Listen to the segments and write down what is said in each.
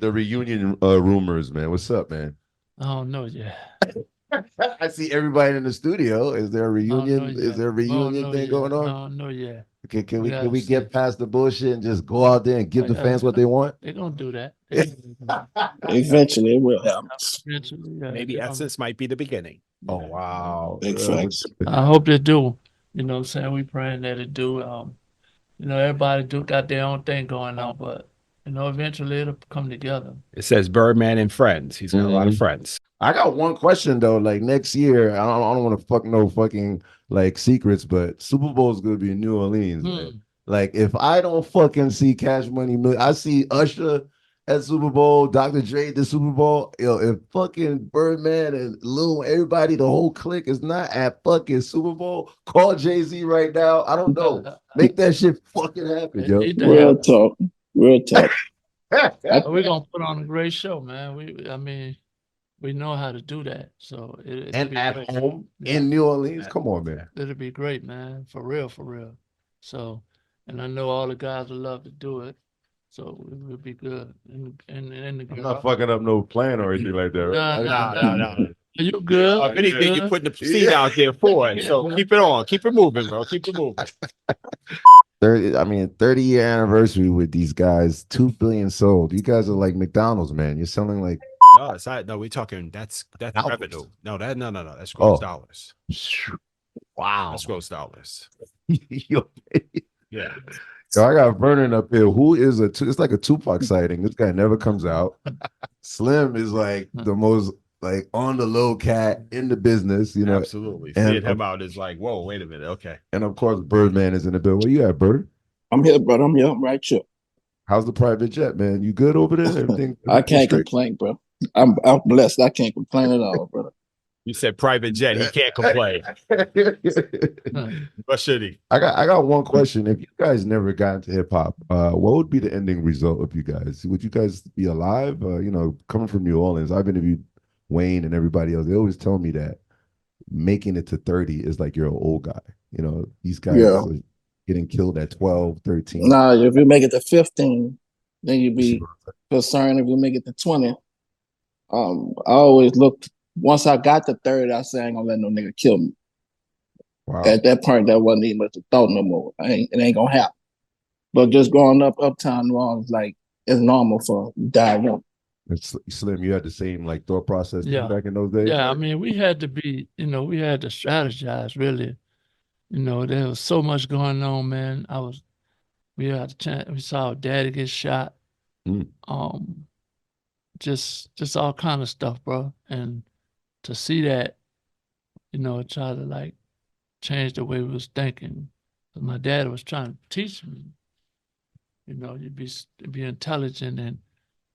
the reunion rumors, man? What's up, man? I don't know yet. I see everybody in the studio. Is there a I don't know reunion? Is yet. there a I don't reunion know thing yet. going I on? don't know yet. Okay, can We we can gotta we see. get past the bullshit and just go out there and give the fans what they want? They're gonna do that. They gonna do that. Eventually, it will happen. Eventually, yeah. Maybe Essence might be the beginning. Oh wow. Big facts. I hope they do. You know what I'm saying? We praying that it do. Everybody do got their own thing going on, but eventually it'll come together. It says Birdman and friends. He's got a lot of friends. I got one question though. Like next year, I don't want to fuck no fucking like secrets, but Super Bowl is gonna be in New Orleans. Man. Like if I don't fucking see Cash Money, I see Usher at Super Bowl, Dr. Dre at the Super Bowl. Yo, if fucking Birdman and Lil, everybody, the whole clique is not at fucking Super Bowl, call Jay-Z right now. I don't know. Make that shit fucking happen, yo. Real talk. Real talk. We're gonna put on a great show, man. We know how to do that. So and at great. Home in New Orleans. Come on, man. It'll be great, man. For real, for real. So, and I know all the guys will love to do it. So it will be good. And I'm not fucking up no plan or anything like that. Right? No. You good? If anything, you're putting the seed out there for it. So keep it on. Keep it moving, bro. Keep it moving. 30-year anniversary with these guys, 2 billion sold. You guys are like McDonald's, man. You're selling like No, we're talking that's revenue. No, that's gross dollars. Wow. That's gross dollars. Yeah. So I got Vernon up here. Who is it's like a Tupac sighting. This guy never comes out. Slim is like the most like on the low cat in the business, you know. Absolutely. Seeing him out is like, whoa, wait a minute. Okay. And of course, Birdman is in the bill. Where you at, Bird? I'm here, brother. I'm here. I'm right here. How's the private jet, man? You good over there? Everything I can't complain, bro. I'm blessed. I can't complain at all, brother. You said private jet. He can't complain. What should he? I got one question. If you guys never got into hip hop, what would be the ending result of you guys? Would you guys be alive? Coming from New Orleans, I've interviewed Wayne and everybody else. They always tell me that making it to 30 is like you're an old guy. You know, these guys are getting killed at 12, 13. Nah, if you make it to 15, then you'd be concerned if you make it to 20. I always looked. Once I got to 30, I said I ain't gonna let no nigga kill me. Wow. At that point, that wasn't even much a thought no more. It ain't gonna happen. But just growing up uptown New Orleans, like it's normal for die young. It's Slim, you had the same like thought process back in those days? Yeah, I mean, we had to be, we had to strategize really. There was so much going on, man. We had a chance, we saw our daddy get shot. Just all kind of stuff, bro. And to see that, try to like change the way we was thinking. My dad was trying to teach me, you'd be intelligent and,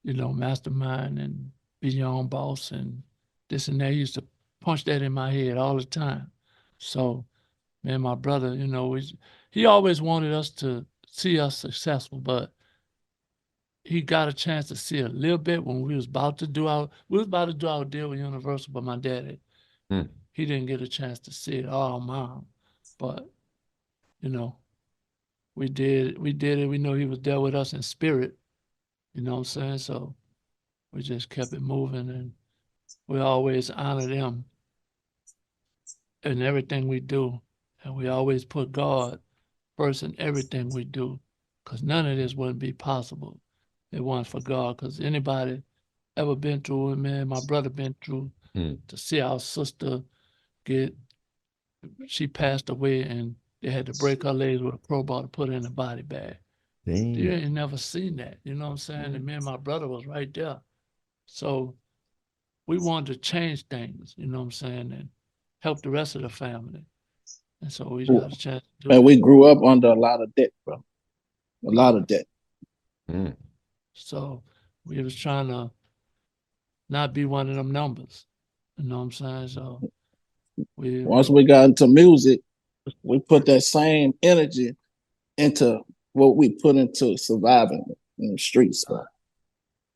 mastermind and be your own boss and this and that. He used to punch that in my head all the time. So, man, my brother, he always wanted us to see us successful, but he got a chance to see a little bit when we was about to do our deal with Universal, but my daddy, he didn't get a chance to see it all, mom. But, we did it. We know he was there with us in spirit. You know what I'm saying? So we just kept it moving and we always honor them in everything we do. And we always put God first in everything we do because none of this wouldn't be possible. It wasn't for God because anybody ever been through it, man, my brother been through to see our sister she passed away and they had to break her legs with a crowbar to put her in a body bag. Damn. You ain't never seen that, you know what I'm saying? And me and my brother was right there. So we wanted to change things, you know what I'm saying, and help the rest of the family. And so we got a chance to do it. We grew up under a lot of debt, bro. A lot of debt. So we was trying to not be one of them numbers. You know what I'm saying? So once we got into music, we put that same energy into what we put into surviving in the streets. So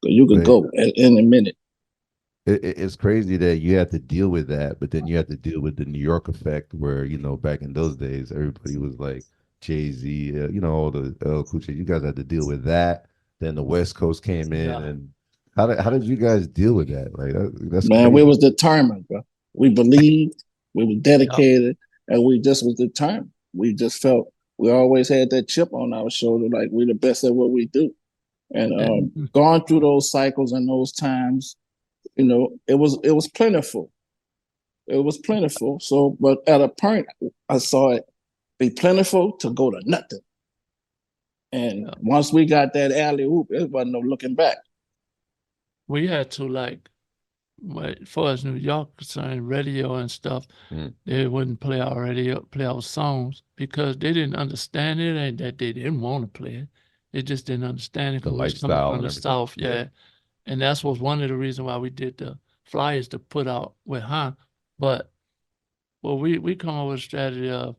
you could go in a minute. It's crazy that you have to deal with that, but then you have to deal with the New York effect where, back in those days, everybody was like Jay-Z, all the LL Cool J. You guys had to deal with that. Then the West Coast came in and how did you guys deal with that? Like that's Man, crazy. we was determined, bro. We believed, we were dedicated, and we just was determined. We just felt we always had that chip on our shoulder, like we're the best at what we do. And going through those cycles and those times, you know, it was plentiful. It was plentiful. So, but at a point, I saw it be plentiful to go to nothing. And once we got that alley oop, it wasn't no looking back. We had to, like, as far as New York concerned, radio and stuff, they wouldn't play our radio, play our songs because they didn't understand it, and that they didn't want to play it. They just didn't understand it The because we was coming lifestyle from and the everything. South, yeah. And that's was one of the reasons why we did the flyers to put out with But well, we come up with a strategy of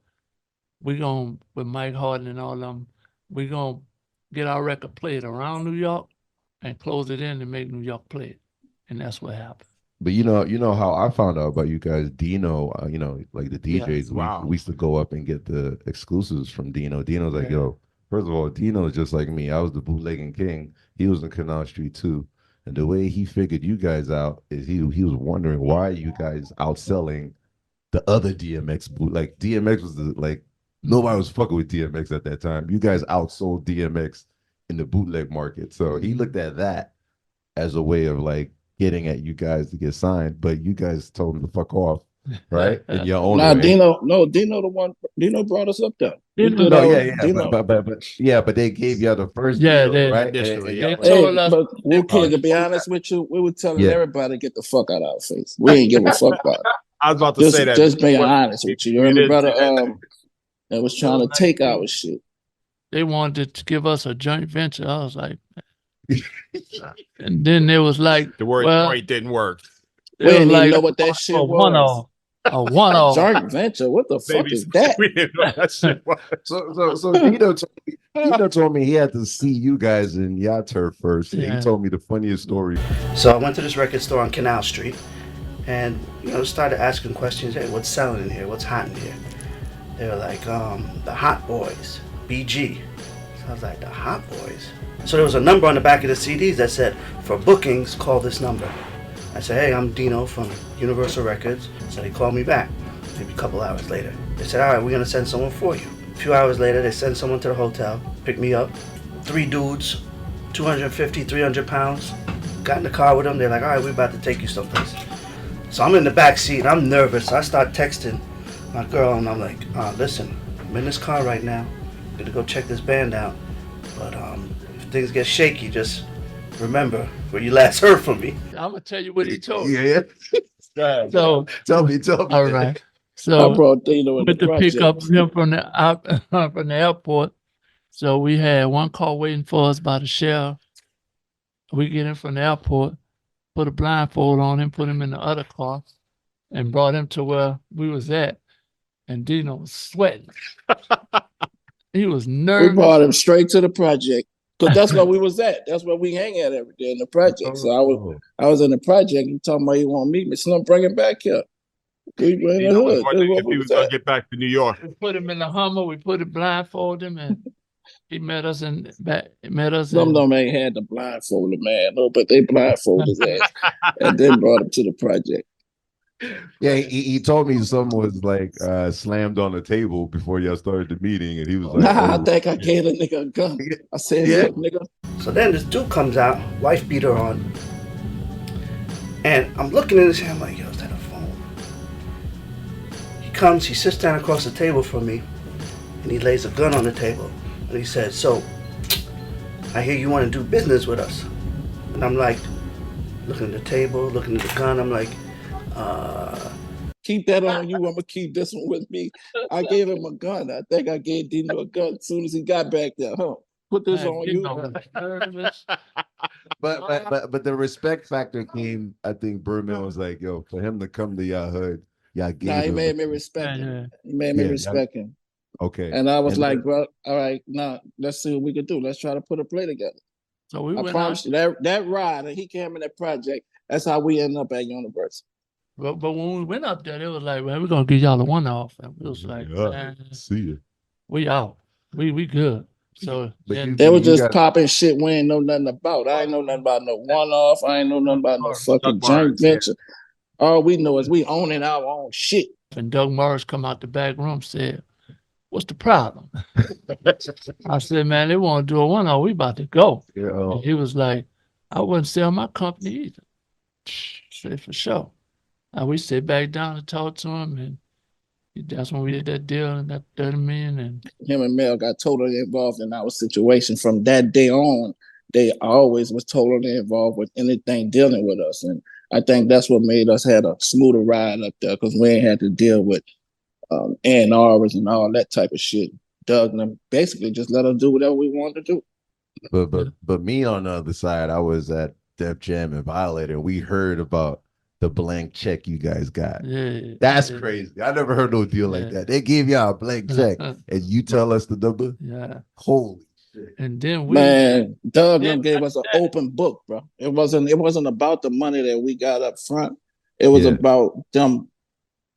we gonna with Mike Harden and all of them, we gonna get our record played around New York and close it in and make New York play it, and that's what happened. But you know how I found out about you guys, Dino. You know, like the DJs, we used to go up and get the exclusives from Dino. Dino's like, yo, first of all, Dino's just like me. I was the bootlegging king. He was in Canal Street too. And the way he figured you guys out is he was wondering why you guys outselling the other DMX boot. Like DMX was nobody was fucking with DMX at that time. You guys outsold DMX in the bootleg market. So he looked at that as a way of like getting at you guys to get signed, but you guys told him to fuck off, right? In your own way. Dino brought us up there. But they gave you the first deal, right? They told us. But WHOO Kid, to be honest with you, we were telling everybody to get the fuck out of our face. We ain't give a fuck about it. I was about to say that. Just being honest with you. You remember, brother, that was trying to take our shit. They wanted to give us a joint venture. I was like, and then there was like the word joint didn't work. We didn't even know what that shit was. A one-off. Joint venture? What the fuck is that? We didn't know that shit was. So Dino told me he had to see you guys in your turf first. Yeah. He told me the funniest story. So I went to this record store on Canal Street and started asking questions. Hey, what's selling in here? What's hot in here? They were like, the Hot Boys, BG. So I was like, the Hot Boys? So there was a number on the back of the CDs that said, for bookings, call this number. I said, hey, I'm Dino from Universal Records. So they called me back, maybe a couple hours later. They said, all right, we're gonna send someone for you. A few hours later, they send someone to the hotel, pick me up. 3 dudes, 250, 300 pounds. Got in the car with them, they're like, all right, we're about to take you someplace. So I'm in the back seat, I'm nervous. I start texting my girl and I'm like, listen, I'm in this car right now. I'm gonna go check this band out. But if things get shaky, just remember where you last heard from me. I'm gonna tell you what he told me. Yeah. So tell me. All right. So I brought Dino in with the to pick up him from the airport. So we had one car waiting for us by the sheriff. We get him from the airport, put a blindfold on him, put him in the other car, and brought him to where we was at. And Dino was sweating. He was nervous. We brought him straight to the project. Because that's where we was at. That's where we hang at every day in the project. So I was in the project. You talking about you want to meet me? Slim, bring him back here. We were in the hood. If he was gonna get back to New York, we put him in the Hummer. We put it blindfold him, and he met us in back. Some of them ain't had the blindfold the man, no, but they blindfolded his ass and then brought him to the project. Yeah, he told me something was like slammed on the table before y'all started the meeting, and he was like, I think I gave a nigga a gun. I said, look, nigga. So then this dude comes out, wife beat her on, and I'm looking at his hand, I'm like, yo, is that a phone? He comes, he sits down across the table from me, and he lays a gun on the table, and he said, so, I hear you want to do business with us. And I'm like, looking at the table, looking at the gun, I'm like, keep that on you. I'm gonna keep this one with me. I gave him a gun. I think I gave Dino a gun as soon as he got back there. Put this on you. But the respect factor came. I think Birdman was like, yo, for him to come to your hood, he made me respect him. He made me respect him. Okay. And I was like, bro, all right, now let's see what we can do. Let's try to put a play together. So I promise you that ride, and he came in that project. That's how we ended up at Universal. But when we went up there, it was like, well, we're gonna give y'all a one-off, and we was like, see you. We out. We good. So But then They was you just guys, popping shit we ain't know nothing about. I ain't know nothing about no one-off. I ain't know nothing about no fucking Doug joint Morris, yeah. venture. All we know is we owning our own shit. and Doug Morris come out the back room said, "What's the problem?" I said, "Man, they want to do a one-off. We about to go." And he was like, "I wouldn't sell my company either." Said for sure. And we sit back down and talk to him, and that's when we did that deal and that 30 million. And Him and Mel got totally involved in our situation. From that day on, they always was totally involved with anything dealing with us. And I think that's what made us had a smoother ride up there because we ain't had to deal with A&Rs and all that type of shit. Doug and them basically just let us do whatever we wanted to do. but me on the other side, I was at Def Jam and Violator, and we heard about the blank check you guys got. That's crazy. I never heard no deal like that. They gave y'all a blank check, and you tell us the number. Yeah. Holy shit. And then Man, Doug them gave us an open book, bro. It wasn't about the money that we got up front. It was about them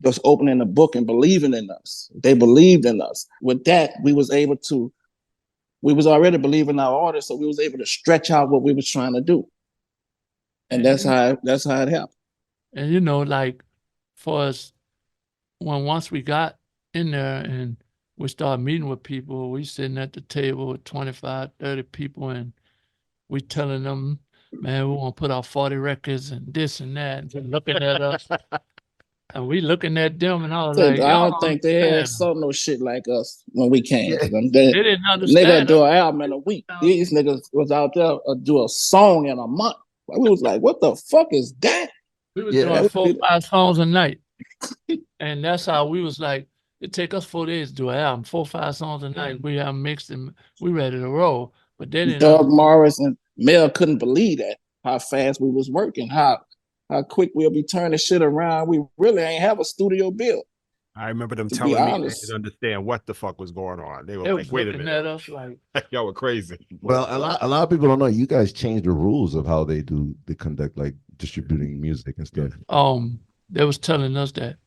just opening the book and believing in us. They believed in us. With that, we was already believing our artists, so we was able to stretch out what we was trying to do. And that's how it happened. And you know, like for us, once we got in there and we started meeting with people, we sitting at the table with 25, 30 people, and we telling them, man, we want to put out 40 records and this and that, and they're looking at us. And we looking at them, and I was like, I don't think they had some no shit like us when we came to them. They didn't understand. Nigga do an album in a week. These niggas was out there do a song in a month. We was like, what the fuck is that? We was doing 4 or 5 songs a night. And that's how we was like, it take us 4 days to do an album, 4 or 5 songs a night. We have mixed and we ready to roll. But they didn't Doug Morris and Mel couldn't believe that, how fast we was working, how quick we'll be turning shit around. We really ain't have a studio bill. I remember them telling me they didn't understand what the fuck was going on. They were like, wait a minute. At us like, y'all were crazy. Well, a lot of people don't know you guys changed the rules of how they conduct like distributing music and stuff. They was telling us that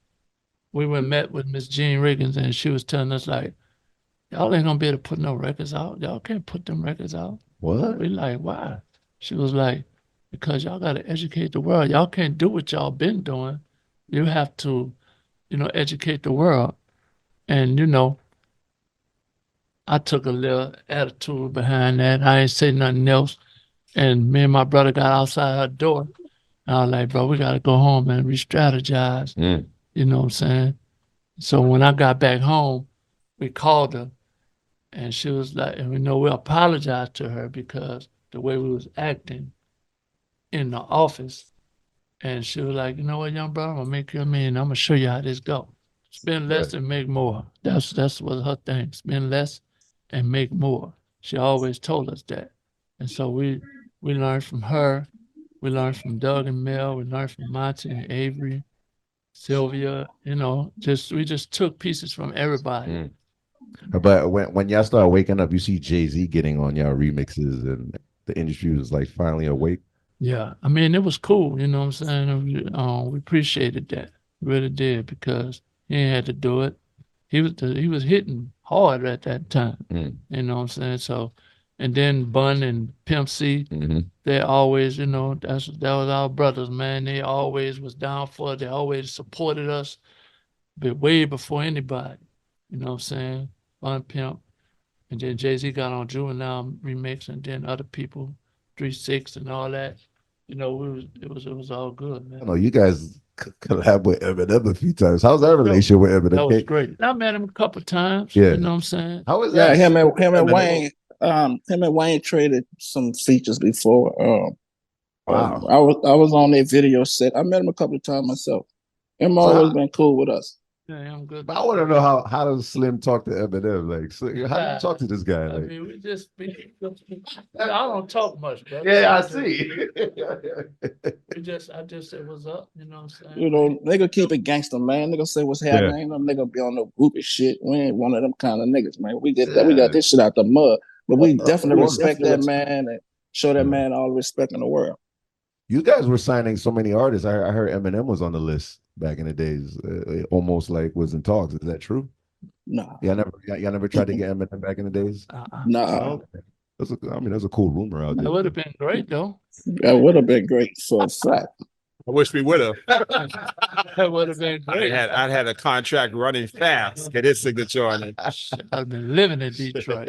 we went met with Miss Jean Riggins, and she was telling us like, y'all ain't gonna be able to put no records out. Y'all can't put them records out. What? We like, why? She was like, because y'all gotta educate the world. Y'all can't do what y'all been doing. You have to, educate the world. And I took a little attitude behind that. I ain't say nothing else. And me and my brother got outside her door. And I was like, bro, we gotta go home and re-strategize. You know what I'm saying? So when I got back home, we called her, and she was like, and we apologized to her because the way we was acting in the office. And she was like, you know what, young brother, I'm gonna make you a million. I'm gonna show you how this go. Spend less and make more. That's what her thing. Spend less and make more. She always told us that. And so we learned from her. We learned from Doug and Mel. We learned from Monty and Avery, Sylvia. We just took pieces from everybody. But when y'all start waking up, you see Jay-Z getting on y'all remixes, and the industry was like finally awake. Yeah, I mean, it was cool. You know what I'm saying? We appreciated that, really did, because he ain't had to do it. He was hitting hard at that time. You know what I'm saying? So, and then Bun and Pimp C, they always, that was our brothers, man. They always was down for it. They always supported us, but way before anybody. You know what I'm saying? Bun, Pimp, and then Jay-Z got on Juvenile remix, and then other people, 3-6 and all that. It was all good, man. I know you guys collab with Eminem a few times. How's that relationship with Eminem? That was great. I met him a couple of times. Yeah. You know what I'm saying? How was that? Yeah, him and Wayne traded some features before. Wow. I was on their video set. I met him a couple of times myself. Him always been cool with us. Yeah, I'm good. But I want to know how does Slim talk to Eminem? Like, so how do you talk to this guy? I Like, mean, we just I don't talk much, bro. yeah, I see. I just say what's up. You know what I'm saying? Nigga keep it gangster, man. Nigga say what's happening. Ain't no nigga be on no groupie shit. We ain't one of them kind of niggas, man. We got this shit out the mud. But we definitely respect that man and show that man all the respect in the world. You guys were signing so many artists. I heard Eminem was on the list back in the days. Almost like was in talks. Is that true? Nah. Y'all never tried to get Eminem back in the days? Nah. That's a cool rumor out there. That would have been great though. That would have been great for a fact. I wish we would have. That would have been great. I'd had a contract running fast. Get his signature on it. I've been living in Detroit.